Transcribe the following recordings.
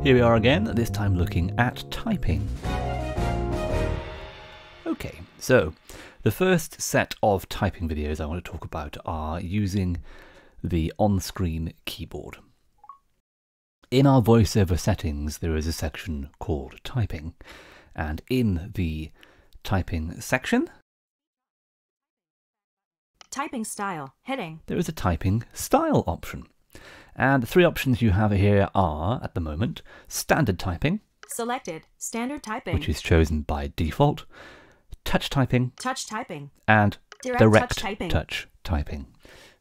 Here we are again, this time looking at typing. Okay, so the first set of typing videos I want to talk about are using the on-screen keyboard. In our voiceover settings there is a section called typing, and in the typing section typing style heading there is a typing style option. And the three options you have here are, at the moment, standard typing, selected standard typing, which is chosen by default, touch typing, and direct touch typing.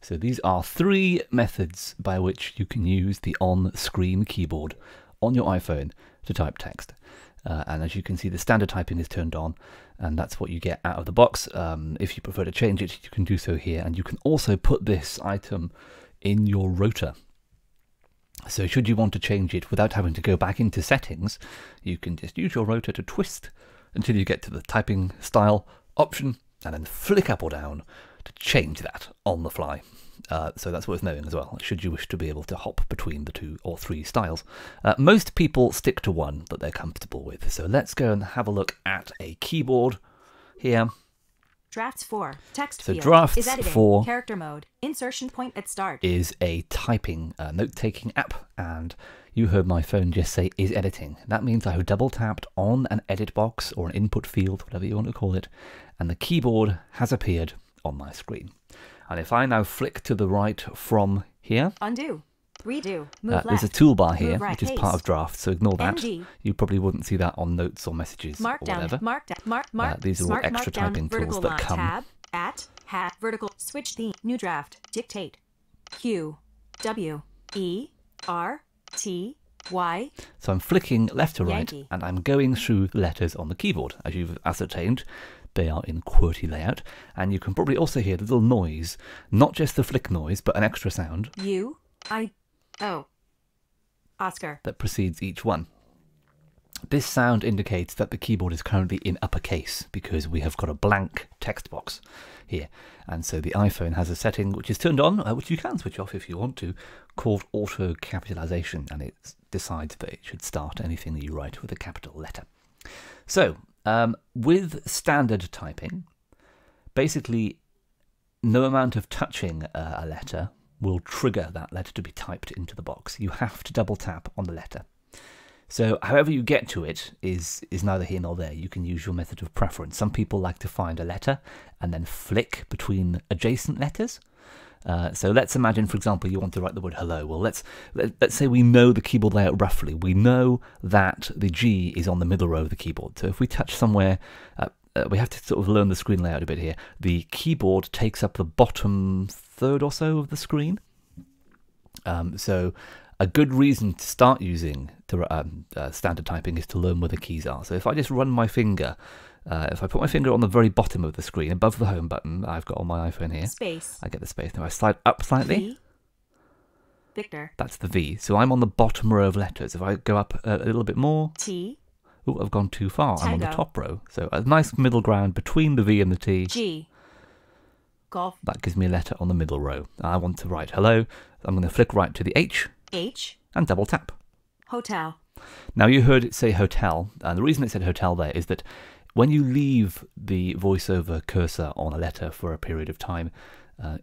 So these are three methods by which you can use the on-screen keyboard on your iPhone to type text. And as you can see, the standard typing is turned on, and that's what you get out of the box. If you prefer to change it, you can do so here, and you can also put this item in your rotor. So should you want to change it without having to go back into settings, you can just use your rotor to twist until you get to the typing style option and then flick up or down to change that on the fly. So that's worth knowing as well, should you wish to be able to hop between the two or three styles. Most people stick to one that they're comfortable with. So let's go and have a look at a keyboard here. Drafts 4, text so field, Drafts is editing, 4 character mode, insertion point at start. Is a typing, note-taking app, and you heard my phone just say is editing. That means I have double tapped on an edit box or an input field, whatever you want to call it, and the keyboard has appeared on my screen. And if I now flick to the right from here, undo, redo, move left, there's a toolbar here, right, which is part of Drafts, so ignore that. ND. You probably wouldn't see that on notes or messages or whatever. These are all extra typing tools that come. Tab, at, hat, vertical, switch theme, new draft, dictate, Q, W, E, R, T, Y. So I'm flicking left to right, Yankee. and I'm going through the letters on the keyboard. As you've ascertained, they are in QWERTY layout, and you can probably also hear the little noise, not just the flick noise, but an extra sound. U, I, O, Oscar. That precedes each one. This sound indicates that the keyboard is currently in uppercase because we have got a blank text box here. And so the iPhone has a setting which is turned on, which you can switch off if you want to, called auto capitalization, and it decides that it should start anything that you write with a capital letter. So with standard typing, basically no amount of touching a letter will trigger that letter to be typed into the box. You have to double tap on the letter. So however you get to it is neither here nor there. You can use your method of preference. Some people like to find a letter and then flick between adjacent letters. So let's imagine, for example, you want to write the word hello. Well, let's say we know the keyboard layout roughly. We know that the G is on the middle row of the keyboard. So if we touch somewhere, we have to sort of learn the screen layout a bit here. The keyboard takes up the bottom third or so of the screen. So a good reason to start using standard typing is to learn where the keys are. So if I just run my finger, if I put my finger on the very bottom of the screen, above the home button I've got on my iPhone here, space. I get the space. Now I slide up slightly. V, Victor. That's the V. So I'm on the bottom row of letters. If I go up a little bit more, T. Oh, I've gone too far. Tango. I'm on the top row. So a nice middle ground between the V and the T. G. Golf. That gives me a letter on the middle row. I want to write hello. I'm going to flick right to the H. H. And double tap. Hotel. Now you heard it say hotel, and the reason it said hotel there is that when you leave the voiceover cursor on a letter for a period of time,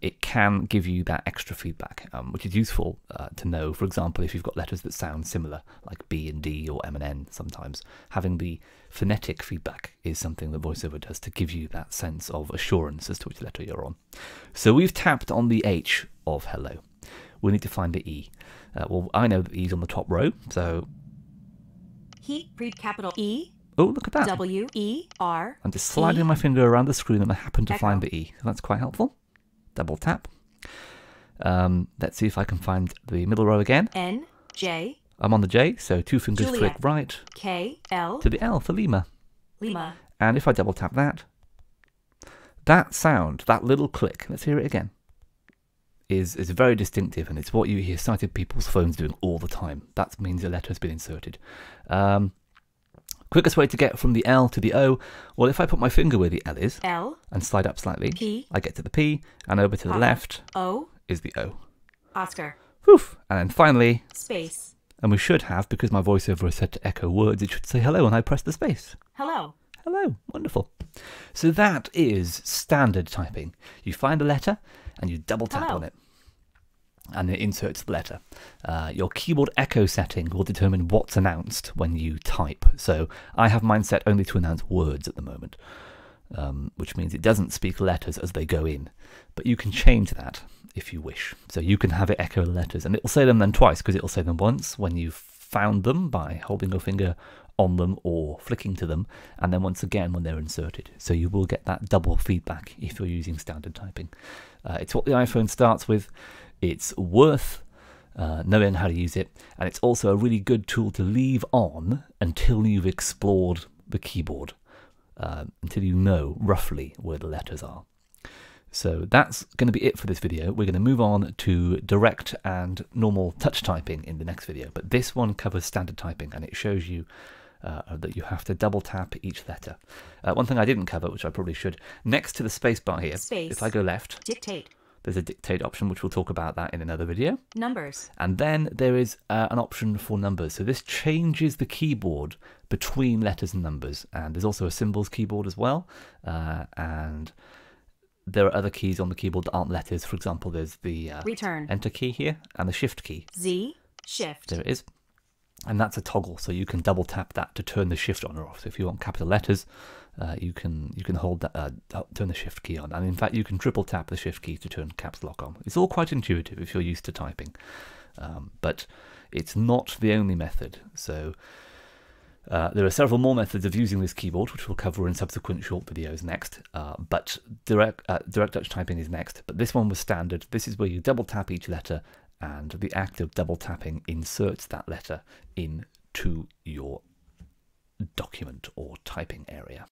it can give you that extra feedback, which is useful to know. For example, if you've got letters that sound similar, like B and D or M and N sometimes, having the phonetic feedback is something that VoiceOver does to give you that sense of assurance as to which letter you're on. So we've tapped on the H of hello. We need to find the E. Well, I know that E's on the top row, so... Heat, read capital E. Oh, look at that. W, E, R. I'm just sliding my finger around the screen and I happen to find the E. So that's quite helpful. Double tap. Let's see if I can find the middle row again. N, J. I'm on the J, so two fingers Juliet. flick right. K, L. To the L for Lima. Lima. And if I double tap that, that sound, that little click, let's hear it again, is very distinctive, and it's what you hear sighted people's phones doing all the time. That means a letter has been inserted. Quickest way to get from the L to the O, well, if I put my finger where the L is L. and slide up slightly, P. I get to the P, and over to the left O. is the O. Oscar. Whew. And then finally, Space. And we should have, because my voiceover is set to echo words, it should say hello when I press the space. Hello. Hello, wonderful. So that is standard typing. You find a letter and you double tap Hello. on it, and it inserts the letter. Your keyboard echo setting will determine what's announced when you type. So I have mine set only to announce words at the moment, which means it doesn't speak letters as they go in. But you can change that if you wish. So you can have it echo the letters, and it will say them then twice, because it will say them once when you've found them by holding your finger on them or flicking to them, and then once again when they're inserted. So you will get that double feedback if you're using standard typing. It's what the iPhone starts with. It's worth knowing how to use it, and it's also a really good tool to leave on until you've explored the keyboard, until you know roughly where the letters are. So that's going to be it for this video. We're going to move on to direct and normal touch typing in the next video, but this one covers standard typing, and it shows you that you have to double tap each letter. One thing I didn't cover, which I probably should, next to the space bar here, Space. if I go left, Dictate. there's a dictate option, which we'll talk about that in another video. Numbers. And then there is an option for numbers. So this changes the keyboard between letters and numbers. And there's also a symbols keyboard as well. And there are other keys on the keyboard that aren't letters. For example, there's the Return. Enter key here and the Shift key. Z. Shift. There it is. And that's a toggle, so you can double tap that to turn the Shift on or off. So if you want capital letters, you can hold that, turn the Shift key on. And in fact, you can triple tap the Shift key to turn caps lock on. It's all quite intuitive if you're used to typing, but it's not the only method. So there are several more methods of using this keyboard, which we'll cover in subsequent short videos next. But direct touch typing is next. But this one was standard. This is where you double tap each letter, and the act of double tapping inserts that letter into your document or typing area.